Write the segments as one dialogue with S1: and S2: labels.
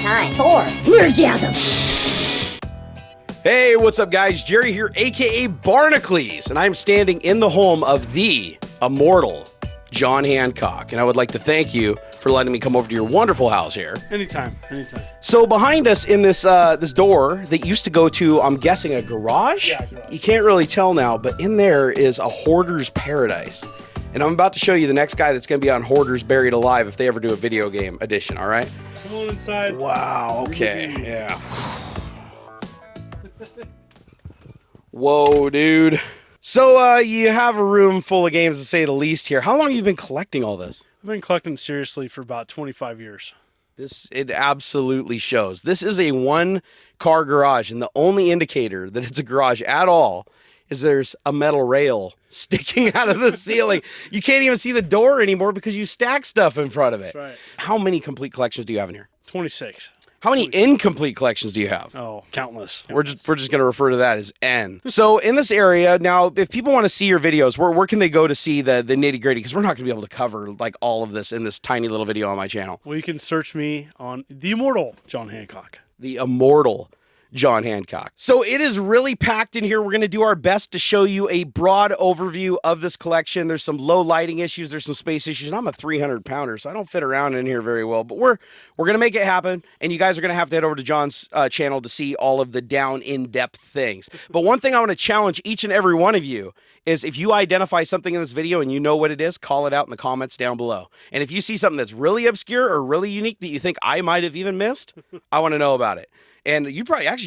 S1: time for Nerdgasm.
S2: Hey, what's up, guys? Jerry here, aka Barnacules, and I'm standing in the home of the immortal John Hancock, and I would like to thank you for letting me come over to your wonderful house here.
S3: Anytime.
S2: So behind us in this this door that used to go to, I'm guessing, a garage?
S3: Yeah, garage.
S2: You can't really tell now, but in there is a hoarder's paradise. And I'm about to show you the next guy that's going to be on Hoarders Buried Alive if they ever do a video game edition, all right?
S3: Come on inside.
S2: Wow, okay, yeah. Whoa, dude. So you have a room full of games, to say the least here. How long have you been collecting all this?
S3: I've been collecting seriously for about 25 years.
S2: It absolutely shows. This is a one-car garage, and the only indicator that it's a garage at all is there's a metal rail sticking out of the ceiling. You can't even see the door anymore because you stack stuff in front of it.
S3: That's right.
S2: How many complete collections do you have in here?
S3: 26.
S2: How many incomplete collections do you have?
S3: Oh, countless.
S2: We're just going to refer to that as N. So in this area, now, if people want to see your videos, where can they go to see the nitty-gritty? Because we're not going to be able to cover like all of this in this tiny little video on my channel.
S3: Well, you can search me on the immortal John Hancock.
S2: The immortal John Hancock. So it is really packed in here. We're going to do our best to show you a broad overview of this collection. There's some low lighting issues. There's some space issues. And I'm a 300-pounder, so I don't fit around in here very well. But we're going to make it happen. And you guys are going to have to head over to John's channel to see all of the down in-depth things. But one thing I want to challenge each and every one of you is if you identify something in this video and you know what it is, call it out in the comments down below. And if you see something that's really obscure or really unique that you think I might have even missed, I want to know about it. And you probably want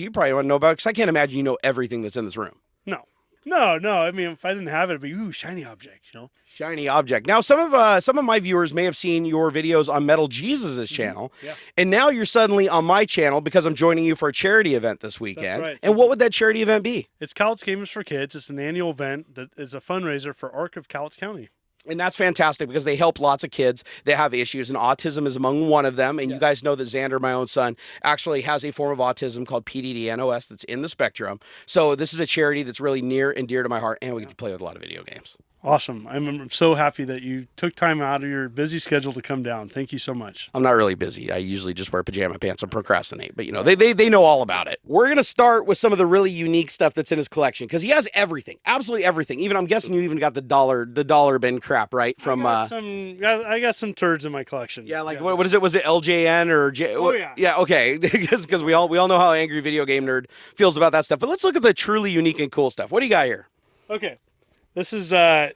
S2: to know about it because I can't imagine you know everything that's in this room.
S3: No. I mean, if I didn't have it, it'd be, ooh, shiny object, you know?
S2: Shiny object. Now, some of my viewers may have seen your videos on Metal Jesus' channel.
S3: Yeah.
S2: And now you're suddenly on my channel because I'm joining you for a charity event this weekend.
S3: That's right.
S2: And what would that charity event be?
S3: It's Cowlitz Gamers for Kids. It's an annual event that is a fundraiser for ARC of Cowlitz County.
S2: And that's fantastic because they help lots of kids that have issues, and autism is among one of them. And you guys know that Xander, my own son, actually has a form of autism called PDD-NOS that's in the spectrum. So this is a charity that's really near and dear to my heart, and we get to play with a lot of video games.
S3: Awesome. I'm so happy that you took time out of your busy schedule to come down. Thank you so much.
S2: I'm not really busy. I usually just wear pajama pants and procrastinate, but you know, they know all about it. We're going to start with some of the really unique stuff that's in his collection because he has everything, absolutely everything. Even I'm guessing you even got the dollar bin crap, right? From
S3: I got some turds in my collection.
S2: Yeah, like what is it? Was it LJN or J?
S3: Oh, yeah.
S2: Yeah, okay. Because we all know how Angry Video Game Nerd feels about that stuff. But let's look at the truly unique and cool stuff. What do you got here?
S3: Okay. This is, well,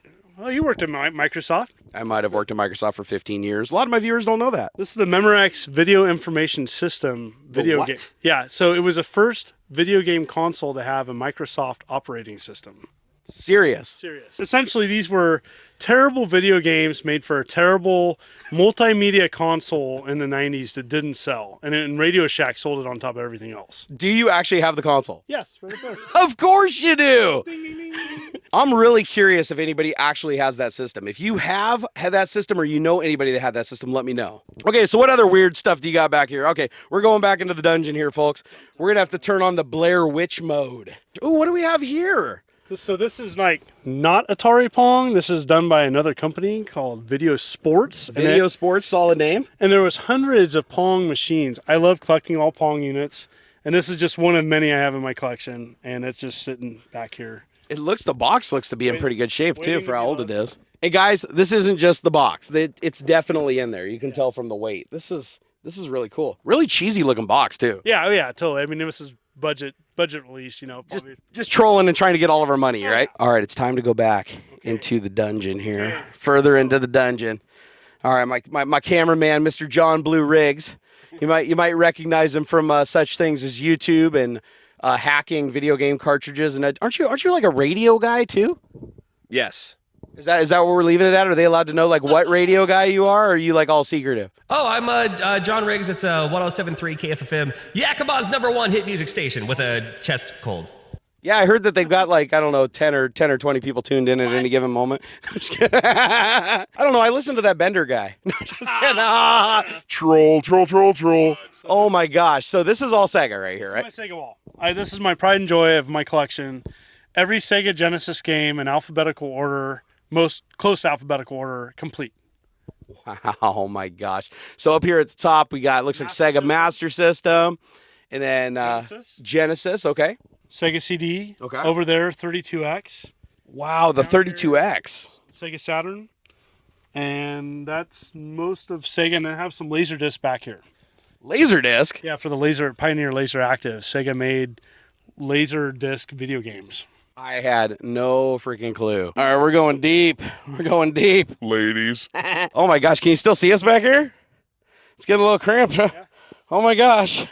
S3: you worked at Microsoft.
S2: I might have worked at Microsoft for 15 years. A lot of my viewers don't know that.
S3: This is the Memorex Video Information System video game. Yeah, so it was the first video game console to have a Microsoft operating system.
S2: Serious.
S3: Essentially, these were terrible video games made for a terrible multimedia console in the 90s that didn't sell. And then Radio Shack sold it on top of everything else.
S2: Do you actually have the console?
S3: Yes, right there.
S2: Of course you do.
S3: Ding, ding, ding, ding.
S2: I'm really curious if anybody actually has that system. If you have had that system or you know anybody that had that system, let me know. Okay, so what other weird stuff do you got back here? Okay, we're going back into the dungeon here, folks. We're going to have to turn on the Blair Witch mode. Oh, what do we have here?
S3: So this is like not Atari Pong. This is done by another company called Video Sports.
S2: Video Sports, solid name.
S3: And there was hundreds of Pong machines. I love collecting all Pong units. And this is just one of many I have in my collection. And it's just sitting back here.
S2: The box looks to be in pretty good shape too for how old it is. And guys, this isn't just the box. It's definitely in there. You can tell from the weight. This is really cool. Really cheesy looking box too.
S3: Yeah, oh yeah, totally. I mean, this is budget release, you know.
S2: Just trolling and trying to get all of our money, right? All right, it's time to go back into the dungeon here. Further into the dungeon. All right, my cameraman, Mr. John Blue Riggs. You might recognize him from such things as YouTube and hacking video game cartridges. And aren't you like a radio guy too?
S4: Yes.
S2: Is that what we're leaving it at? Are they allowed to know like what radio guy you are, or are you like all secretive?
S4: Oh, I'm John Riggs. It's 107.3 KFFM, Yakima's #1 hit music station with a chest cold.
S2: Yeah, I heard that they've got like, I don't know, 10 or 20 people tuned in at any given moment. I'm just kidding. I don't know. I listened to that Bender guy. No, just kidding. Troll. Oh my gosh. So this is all Sega right here, right?
S3: This is my Sega wall. This is my pride and joy of my collection. Every Sega Genesis game in alphabetical order, most close to alphabetical order, complete.
S2: Wow, my gosh. So up here at the top, we got, looks like Sega Master System, and then Genesis, okay.
S3: Sega CD.
S2: Okay.
S3: Over there, 32X.
S2: Wow, the 32X.
S3: Sega Saturn. And that's most of Sega. And I have some Laserdisc back here.
S2: Laserdisc?
S3: Yeah, for the Pioneer Laser Active. Sega made Laserdisc video games.
S2: I had no freaking clue. All right, we're going deep. We're going deep.
S5: Ladies.
S2: Oh my gosh, can you still see us back here? It's getting a little cramped. Yeah. Oh my gosh.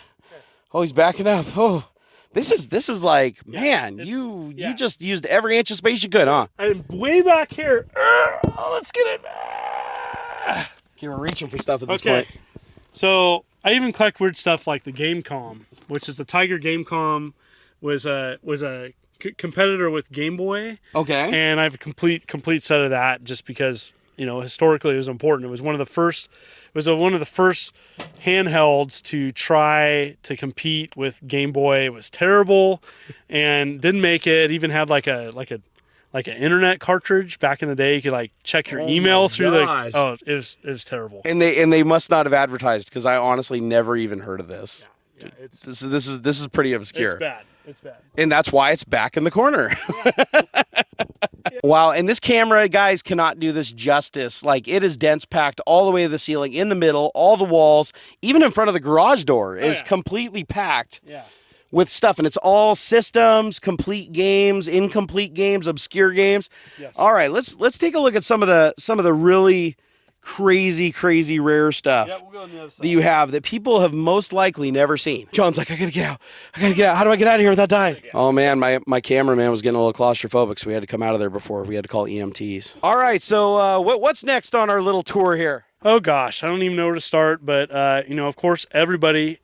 S2: Oh, he's backing up. Oh, this is like, man, you just used every inch of space you could, huh?
S3: I'm way back here.
S2: Oh, let's get it. Okay, we're reaching for stuff at this point.
S3: So I even collect weird stuff like the Gamecom, which is the Tiger Gamecom, was a competitor with Game Boy.
S2: Okay.
S3: And I have a complete set of that just because, historically it was important. It was one of the first handhelds to try to compete with Game Boy. It was terrible and didn't make it. It even had like an internet cartridge back in the day. You could check your email through it was terrible.
S2: And they must not have advertised because I honestly never even heard of this.
S3: Yeah,
S2: This is pretty obscure.
S3: It's bad. It's bad.
S2: And that's why it's back in the corner. Wow, and this camera, guys, cannot do this justice. Like, it is dense packed all the way to the ceiling, in the middle, all the walls, even in front of the garage door is completely packed with stuff. And it's all systems, complete games, incomplete games, obscure games. Yes. All right, let's take a look at some of the really crazy rare stuff that you have that people have most likely never seen. John's like, I gotta get out. How do I get out of here without dying? Oh man, my cameraman was getting a little claustrophobic, so we had to come out of there before. We had to call EMTs. All right, so what's next on our little tour here?
S3: Oh gosh, I don't even know where to start, but of course, everybody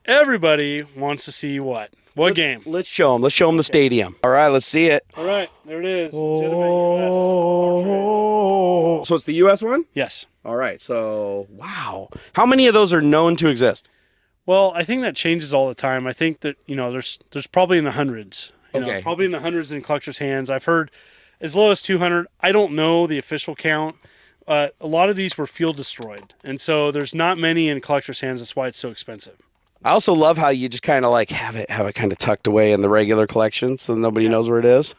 S3: wants to see what game?
S2: Let's show them. Let's show them the stadium. All right, let's see it.
S3: All right, there it is.
S2: Oh, so it's the U.S. one?
S3: Yes.
S2: All right, so wow, how many of those are known to exist?
S3: Well, I think that changes all the time. I think that there's probably in the hundreds. Probably in the hundreds in collectors' hands. I've heard as low as 200. I don't know the official count. A lot of these were field destroyed, and so there's not many in collectors' hands. That's why it's so expensive. I
S2: also love how you just kind of have it kind of tucked away in the regular collection so nobody knows where it is.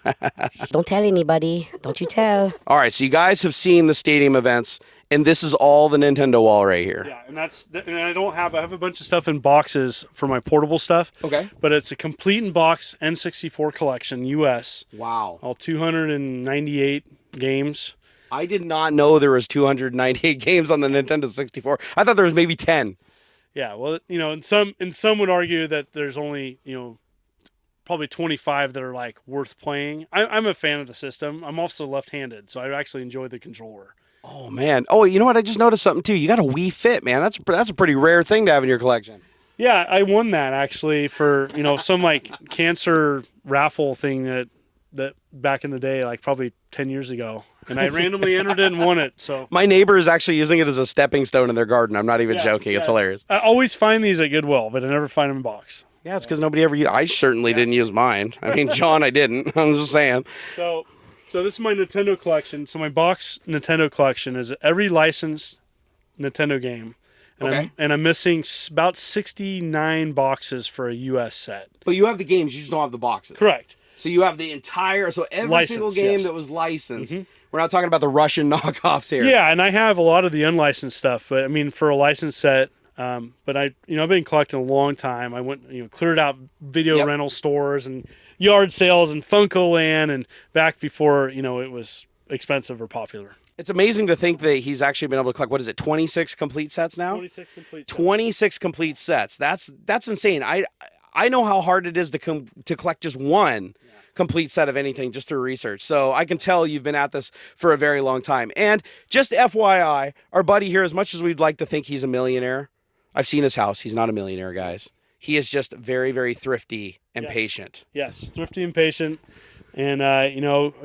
S1: Don't tell anybody. Don't you tell.
S2: All right, so you guys have seen the stadium events, and this is all the Nintendo wall right here.
S3: Yeah, and I have a bunch of stuff in boxes for my portable stuff.
S2: Okay.
S3: But it's a complete in box N64 collection, US.
S2: Wow.
S3: All 298 games.
S2: I did not know there was 298 games on the Nintendo 64. I thought there was maybe 10.
S3: Yeah, well, and some would argue that there's only, probably 25 that are worth playing. I'm a fan of the system. I'm also left-handed, so I actually enjoy the controller.
S2: Oh man! Oh, you know what? I just noticed something too. You got a Wii Fit, man. That's a pretty rare thing to have in your collection.
S3: Yeah, I won that actually for some cancer raffle thing that back in the day, probably 10 years ago. And I randomly entered it and won it. So
S2: my neighbor is actually using it as a stepping stone in their garden. I'm not even joking. It's hilarious.
S3: I always find these at Goodwill, but I never find them in box.
S2: Yeah, it's because nobody ever used. I certainly didn't use mine. I mean, John, I didn't. I'm just saying.
S3: So this is my Nintendo collection. So my box Nintendo collection is every licensed Nintendo game. And I'm missing about 69 boxes for a US set.
S2: But you have the games, you just don't have the boxes.
S3: Correct.
S2: So you have the entire, every single game that was licensed. Mm-hmm. We're not talking about the Russian knockoffs here.
S3: Yeah, and I have a lot of the unlicensed stuff, but I mean, for a licensed set, but I've been collecting a long time. I went, cleared out video rental stores and yard sales and Funko Land and back before, it was expensive or popular.
S2: It's amazing to think that he's actually been able to collect, 26 complete sets now?
S3: 26 complete sets.
S2: 26 complete sets. That's insane. I know how hard it is to collect just one complete set of anything just through research. So I can tell you've been at this for a very long time. And just FYI, our buddy here, as much as we'd like to think he's a millionaire, I've seen his house. He's not a millionaire, guys. He is just very, very thrifty and patient.
S3: Yes, thrifty and patient. And, I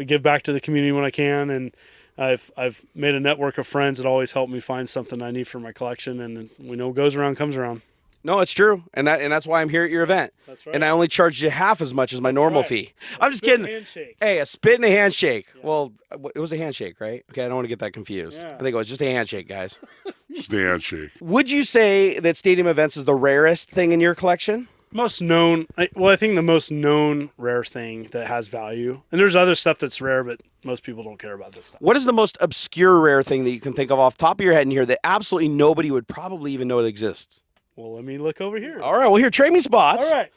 S3: give back to the community when I can. And I've made a network of friends that always help me find something I need for my collection. And what goes around comes around.
S2: No, it's true, and that's why I'm here at your event.
S3: That's right.
S2: And I only charged you half as much as my normal fee. I'm just kidding.
S3: Handshake.
S2: Hey, a spit and a handshake. Yeah. Well, it was a handshake, right? Okay, I don't want to get that confused. Yeah. I think it was just a handshake, guys.
S5: Just a handshake.
S2: Would you say that stadium events is the rarest thing in your collection?
S3: Most known, I think the most known rare thing that has value. And there's other stuff that's rare, but most people don't care about this stuff.
S2: What is the most obscure rare thing that you can think of off the top of your head in here that absolutely nobody would probably even know it exists?
S3: Well, let me look over here.
S2: All right, well, here, trade me spots.
S3: All right.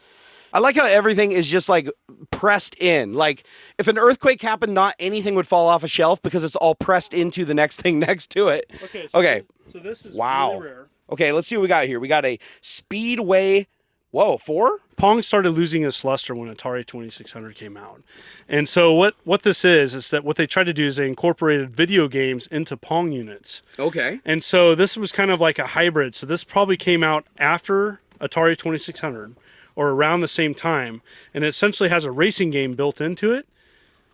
S2: I like how everything is just like pressed in. Like if an earthquake happened, not anything would fall off a shelf because it's all pressed into the next thing next to it.
S3: Okay. So this is really rare.
S2: Okay, let's see what we got here. We got a Speedway. Whoa, 4?
S3: Pong started losing its luster when Atari 2600 came out. And so what this is that what they tried to do is they incorporated video games into Pong units.
S2: Okay.
S3: And so this was kind of like a hybrid. So this probably came out after Atari 2600 or around the same time. And it essentially has a racing game built into it.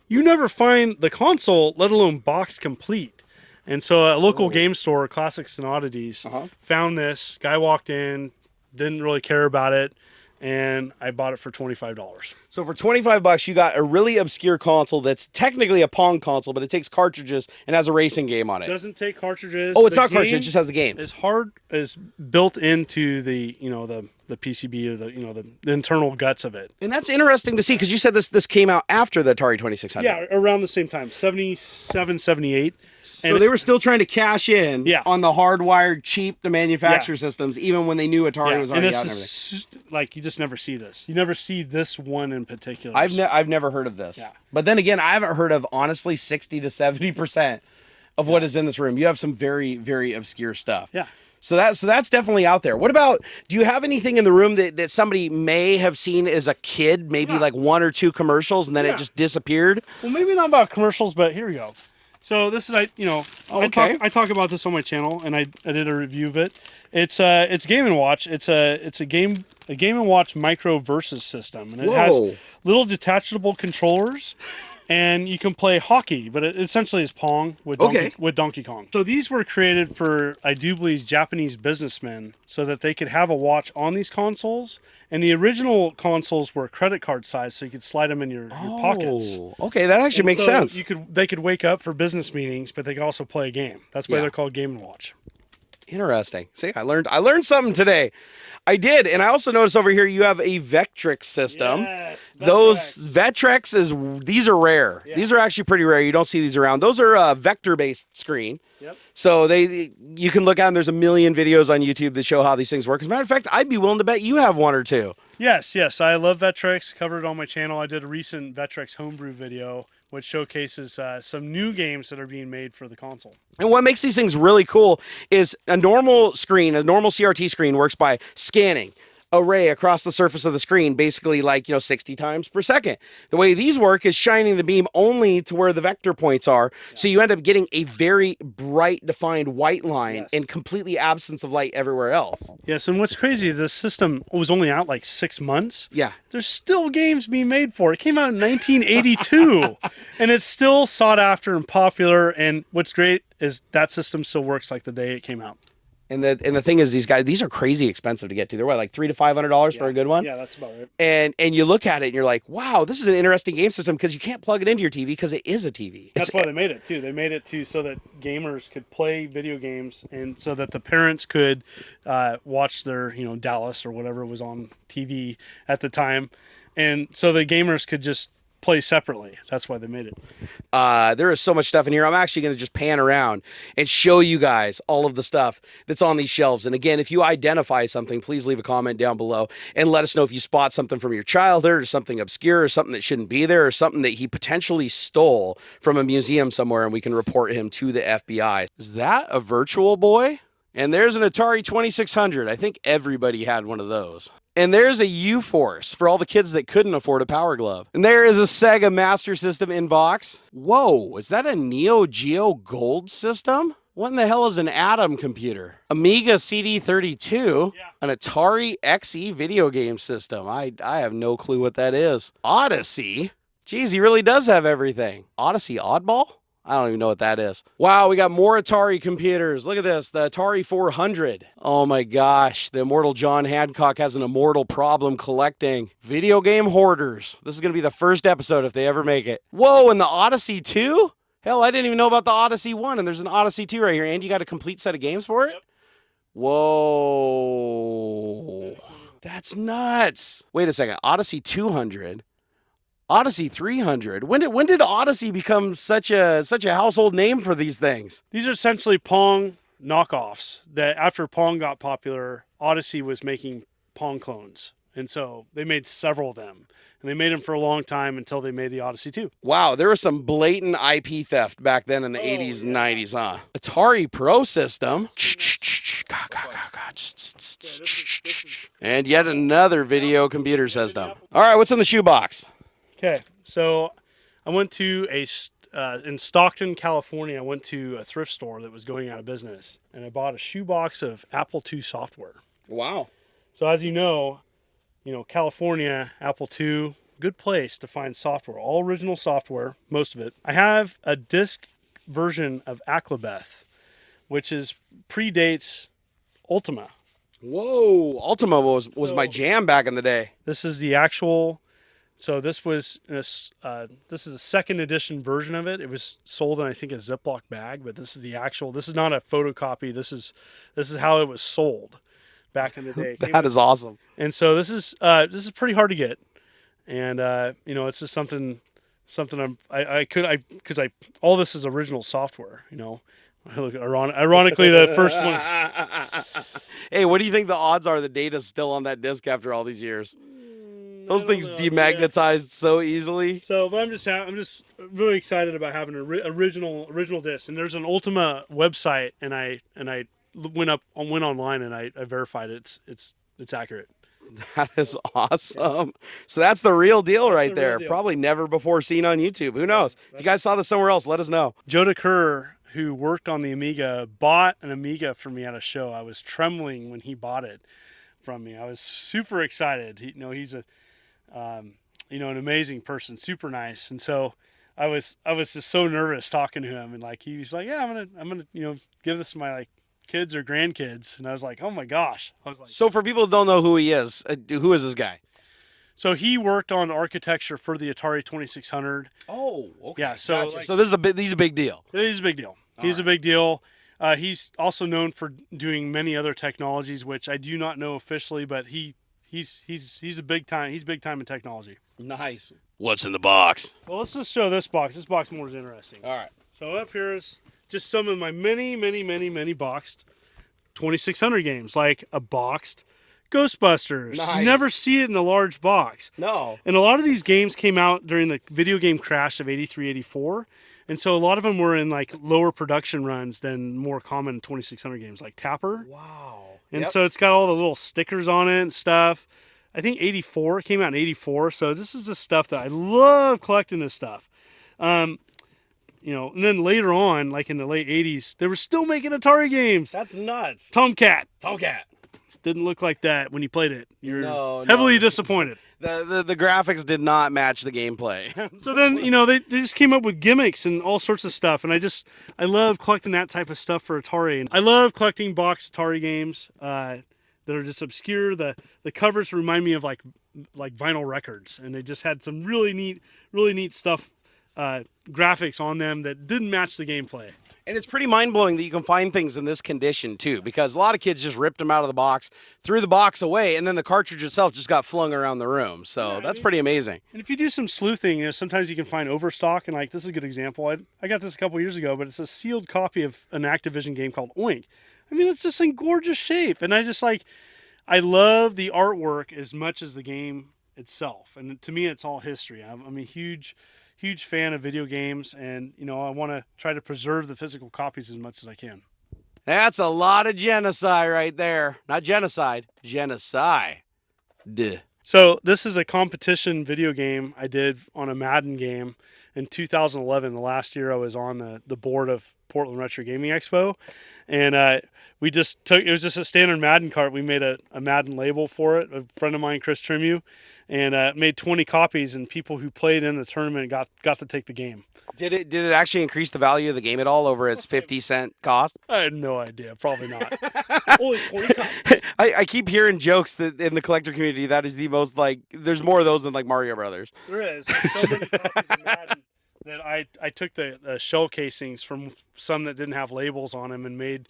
S3: You never find the console, let alone boxed complete. And so a local game store, Classics and Oddities, found this. Guy walked in, didn't really care about it, and I bought it for $25.
S2: So for $25, you got a really obscure console that's technically a Pong console, but it takes cartridges and has a racing game on it.
S3: It doesn't take cartridges.
S2: Oh, it's not cartridges, it just has the games.
S3: Is built into the the PCB or the internal guts of it.
S2: And that's interesting to see because you said this came out after the Atari 2600.
S3: Yeah, around the same time, 77, 78.
S2: So they were still trying to cash in on the hardwired, cheap to manufacture systems, even when they knew Atari was already out and everything.
S3: Like, you just never see this. You never see this one in particular.
S2: I've never heard of this. Yeah. But then again, I haven't heard of, honestly, 60 to 70% of what is in this room. You have some very, very obscure stuff.
S3: Yeah.
S2: So that's definitely out there. What about, do you have anything in the room that somebody may have seen as a kid, maybe like 1 or 2 commercials, and then it just disappeared?
S3: Well, maybe not about commercials, but here we go. So this is, I talk about this on my channel, and I did a review of it. It's Game & Watch. It's a Game & Watch Micro Versus system, and it has little detachable controllers. And you can play hockey, but it essentially is Pong with Donkey Kong. So these were created for, I do believe, Japanese businessmen so that they could have a watch on these consoles. And the original consoles were credit card size, so you could slide them in your pockets.
S2: Okay, that actually makes sense.
S3: They could wake up for business meetings, but they could also play a game. That's why they're called Game & Watch. Interesting.
S2: See, I learned something today. I did, and I also noticed over here you have a Vectrex system. Yes, those Vectrex these are rare. Yeah. These are actually pretty rare. You don't see these around. Those are a vector-based screen.
S3: Yep.
S2: So you can look at them. There's a million videos on YouTube that show how these things work. As a matter of fact, I'd be willing to bet you have 1 or 2.
S3: Yes. I love Vectrex. Covered it on my channel. I did a recent Vectrex homebrew video, which showcases some new games that are being made for the console.
S2: And what makes these things really cool is a normal CRT screen works by scanning a ray across the surface of the screen, basically 60 times per second. The way these work is shining the beam only to where the vector points are, so you end up getting a very bright, defined white line and completely absence of light everywhere else.
S3: Yes, and what's crazy is this system was only out 6 months.
S2: Yeah.
S3: There's still games being made for it. It came out in 1982, and it's still sought after and popular, and what's great is that system still works like the day it came out.
S2: And the thing is, these are crazy expensive to get to. They're what, like $300 to $500 for a good one?
S3: Yeah, that's about it.
S2: And you look at it and you're like, wow, this is an interesting game system because you can't plug it into your TV because it is a TV.
S3: That's why they made it too. They made it so that gamers could play video games and so that the parents could watch their Dallas or whatever was on TV at the time, and so the gamers could just play separately. That's why they made it.
S2: There is so much stuff in here. I'm actually going to just pan around and show you guys all of the stuff that's on these shelves. And again, if you identify something, please leave a comment down below and let us know if you spot something from your childhood or something obscure or something that shouldn't be there or something that he potentially stole from a museum somewhere and we can report him to the FBI. Is that a Virtual Boy? And there's an Atari 2600. I think everybody had one of those. And there's a U-Force for all the kids that couldn't afford a Power Glove. And there is a Sega Master System in box. Whoa, is that a Neo Geo Gold system? What in the hell is an Atom computer? Amiga CD32? An Atari XE video game system. I have no clue what that is. Odyssey? Geez, he really does have everything. Odyssey Oddball? I don't even know what that is. Wow, we got more Atari computers. Look at this, the Atari 400. Oh my gosh, the immortal John Hancock has an immortal problem collecting video game hoarders. This is going to be the first episode if they ever make it. Whoa, and the Odyssey 2? Hell, I didn't even know about the Odyssey 1, and there's an Odyssey 2 right here. And you got a complete set of games for it? Yep. Whoa. That's nuts. Wait a second, Odyssey 200? Odyssey 300. When did Odyssey become such a household name for these things?
S3: These are essentially Pong knockoffs that after Pong got popular, Odyssey was making Pong clones. And so they made several of them. And they made them for a long time until they made the Odyssey 2.
S2: Wow, there was some blatant IP theft back then in the 80s and 90s, huh? Atari Pro System. And yet another video computer system. All right, what's in the shoebox?
S3: Okay, so I went to in Stockton, California, I went to a thrift store that was going out of business, and I bought a shoebox of Apple II software.
S2: Wow.
S3: So as you know, California, Apple II, good place to find software, all original software, most of it. I have a disc version of Aclabeth, which predates Ultima.
S2: Whoa, Ultima was my jam back in the day.
S3: This is the actual. So this was this is a second edition version of it. It was sold in I think a Ziploc bag, but this is the actual. This is not a photocopy. This is how it was sold back in the day.
S2: That is awesome.
S3: And so this is pretty hard to get, and it's just something because all this is original software. Ironically, the first one.
S2: Hey, what do you think the odds are the data's still on that disc after all these years? Those things demagnetized so easily.
S3: So, but I'm just really excited about having an original disc. And there's an Ultima website, and I went online and I verified it's accurate.
S2: That is awesome. So that's the real deal right there. Probably never before seen on YouTube. Who knows? If you guys saw this somewhere else, let us know.
S3: Joe DeCurr, who worked on the Amiga, bought an Amiga for me at a show. I was trembling when he bought it from me. I was super excited. He's an amazing person, super nice. And so I was just so nervous talking to him, and he was like, yeah, I'm gonna give this to my kids or grandkids. And I was like, oh my gosh.
S2: So for people who don't know who he is, who is this guy?
S3: So he worked on architecture for the Atari 2600.
S2: Oh, okay.
S3: Yeah. So
S2: gotcha. So this is a big deal.
S3: He's a big deal. He's a big deal. He's also known for doing many other technologies, which I do not know officially, but he's a big time. He's big time in technology.
S2: Nice. What's in the box?
S3: Well, let's just show this box. This box more is interesting.
S2: All right.
S3: So up here is just some of my many boxed 2600 games, like a boxed Ghostbusters.
S2: Nice.
S3: You never see it in a large box.
S2: No.
S3: And a lot of these games came out during the video game crash of 83, 84. And so a lot of them were in lower production runs than more common 2600 games, like Tapper.
S2: Wow.
S3: And so it's got all the little stickers on it and stuff. I think 84, it came out in 84. So this is just stuff that I love collecting this stuff. And then later on, in the late 80s, they were still making Atari games.
S2: That's nuts.
S3: Tomcat.
S2: Didn't
S3: look like that when you played it. You're
S2: No.
S3: heavily disappointed.
S2: The graphics did not match the gameplay.
S3: So then, they just came up with gimmicks and all sorts of stuff. And I love collecting that type of stuff for Atari. And I love collecting boxed Atari games that are just obscure. The covers remind me of like vinyl records. And they just had some really neat stuff, graphics on them that didn't match the gameplay.
S2: And it's pretty mind-blowing that you can find things in this condition, too, because a lot of kids just ripped them out of the box, threw the box away, and then the cartridge itself just got flung around the room. So that's pretty amazing.
S3: And if you do some sleuthing, sometimes you can find overstock, and this is a good example. I got this a couple years ago, but it's a sealed copy of an Activision game called Oink. I mean, it's just in gorgeous shape, and I love the artwork as much as the game itself. And to me, it's all history. I'm a huge fan of video games, and I want to try to preserve the physical copies as much as I can.
S2: That's a lot of genocide right there. Not genocide, genocide. Duh.
S3: So this is a competition video game I did on a Madden game in 2011. The last year I was on the board of Portland Retro Gaming Expo, and we just took, it was just a standard Madden cart. We made a Madden label for it. A friend of mine, Chris Trimu, and made 20 copies, and people who played in the tournament got to take the game.
S2: Did it actually increase the value of the game at all over its 50-cent cost?
S3: I had no idea. Probably not. Only 20 copies.
S2: I keep hearing jokes that in the collector community that is the most, like, there's more of those than like Mario Brothers.
S3: There is. There's so many copies of Madden that I took the shell casings from some that didn't have labels on them and made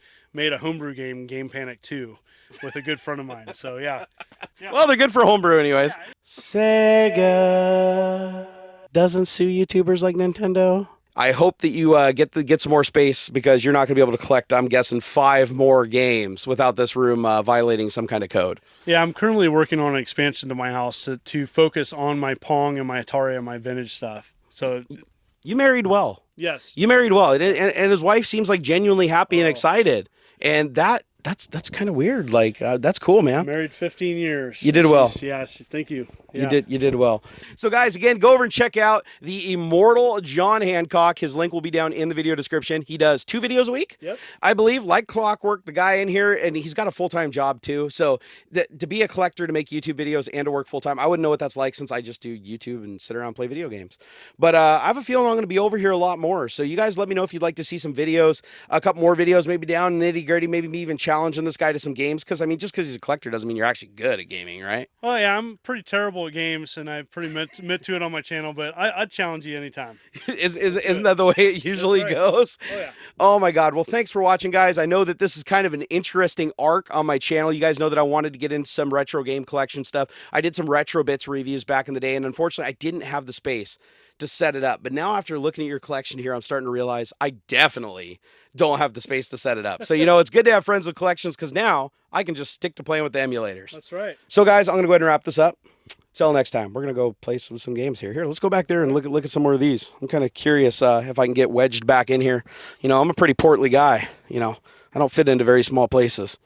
S3: a homebrew game Panic 2, with a good friend of mine. So yeah.
S2: Well, they're good for homebrew anyways. Sega doesn't sue YouTubers like Nintendo. I hope that you get some more space, because you're not going to be able to collect, I'm guessing, 5 more games without this room violating some kind of code.
S3: Yeah, I'm currently working on an expansion to my house to focus on my Pong and my Atari and my vintage stuff. So
S2: you married well.
S3: Yes.
S2: You married well, and his wife seems like genuinely happy and excited, and that's kind of weird. Like that's cool, man.
S3: Married 15 years.
S2: You did well.
S3: Thank you. Yeah.
S2: You did well. So guys, again, go over and check out the immortal John Hancock. His link will be down in the video description. He does 2 videos a week.
S3: Yep.
S2: I believe, like clockwork, the guy in here, and he's got a full-time job too. So to be a collector, to make YouTube videos and to work full-time, I wouldn't know what that's like, since I just do YouTube and sit around and play video games. But I have a feeling I'm going to be over here a lot more. So you guys let me know if you'd like to see some videos, a couple more videos, maybe down nitty-gritty, maybe me even challenging this guy to some games. Because I mean, just because he's a collector doesn't mean you're actually good at gaming, right?
S3: Oh yeah, I'm pretty terrible at games, and I pretty admit to it on my channel. But I'd challenge you anytime.
S2: Isn't that the way it usually goes?
S3: Oh yeah.
S2: Oh my God. Well, thanks for watching, guys. I know that this is kind of an interesting arc on my channel. You guys know that I wanted to get into some retro game collection stuff. I did some Retro Bits reviews back in the day, and unfortunately, I didn't have the space to set it up. But now, after looking at your collection here, I'm starting to realize I definitely don't have the space to set it up. So, you know, it's good to have friends with collections, because now I can just stick to playing with the emulators.
S3: That's right.
S2: So, guys, I'm going to go ahead and wrap this up. Till next time, we're going to go play some games here. Here, let's go back there and look at some more of these. I'm kind of curious if I can get wedged back in here. You know, I'm a pretty portly guy. You know, I don't fit into very small places.